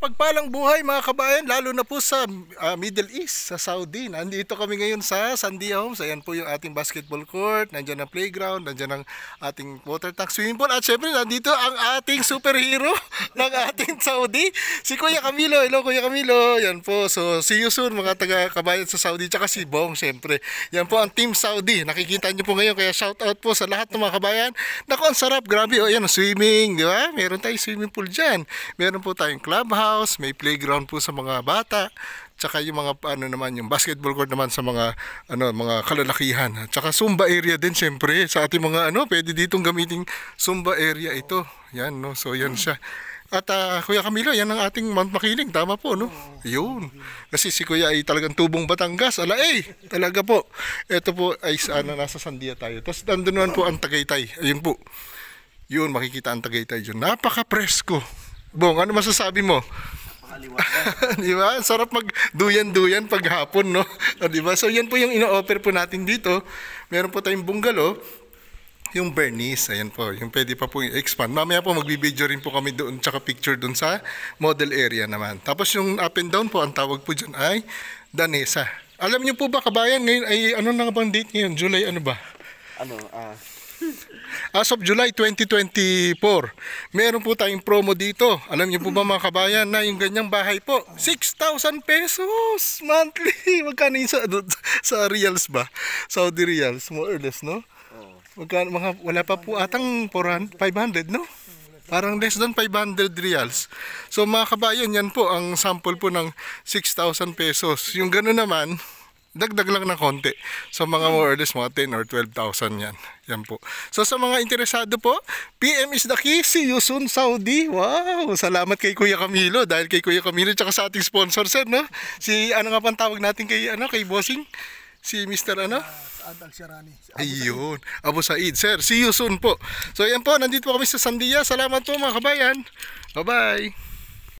Mapagpalang buhay mga kabayan, lalo na po sa Middle East, sa Saudi. Nandito kami ngayon sa Sandia Homes. Ayan po yung ating basketball court, nandiyan ang playground, nandiyan ang ating water tank, swimming pool. At syempre nandito ang ating superhero ng ating Saudi, si Kuya Camilo. Hello Kuya Camilo. Yan po, so see you soon mga taga-kabayan sa Saudi. Tsaka si Bong syempre. Yan po ang Team Saudi. Nakikita nyo po ngayon, kaya shout out po sa lahat ng mga kabayan. Naku, ang sarap, grabe. O yan, swimming, di ba? Meron tayong swimming pool dyan. Meron po tayong clubhouse, may playground po sa mga bata, tsaka yung mga ano naman, yung basketball court naman sa mga mga kalalakihan. Tsaka Zumba area din syempre sa ating mga pwede ditong gamitin Zumba area ito. Yan no. So yan siya. At Kuya Camilo, yan ang ating Mount Makiling, tama po no? Yun. Kasi si Kuya ay talagang tubong Batangas. Talaga po. Ito po ay nasa Sandia tayo. Tapos nandun naman po ang Tagaytay. Ayun po. Yun, makikita ang Tagaytay dyan. Napaka-presko. Bong, ano masasabi mo? Di ba? Sarap mag-duyan-duyan pag hapon, no? Di ba? So, yan po yung ino-offer po natin dito. Meron po tayong bungalow, yung Bernice, ayan po, yung pwede pa po i-expand. Mamaya po magbibideo rin po kami doon, tsaka picture doon sa model area naman. Tapos yung up and down po, ang tawag po dyan ay Danesa. Alam niyo po ba, kabayan, ngayon ay ano na bang date ngayon? July ano ba? As of July 2024, meron po tayong promo dito. Alam niyo po ba mga kabayan na yung ganyang bahay po, 6,000 pesos monthly. Magkano yun sa reals ba? Saudi reals, more or less, no? Magkano, wala pa po atang 500, no? Parang less than 500 reals. So mga kabayan, yan po ang sample po ng 6,000 pesos. Yung gano'n naman, dagdag lang ng konti. So mga more or less mga 10 or 12,000 yan. Yan po. So sa mga interesado po, PM is the key. See you soon, Saudi. Wow! Salamat kay Kuya Camilo. Dahil kay Kuya Camilo tsaka sa ating sponsor, sir, no? Si ano nga pang tawag natin kay Bossing? Si Mr. Saad Al-Sharani. Ayun. Abu Said. Sir, see you soon po. So yan po, nandito po kami sa Sandia. Salamat po mga kabayan. Bye-bye.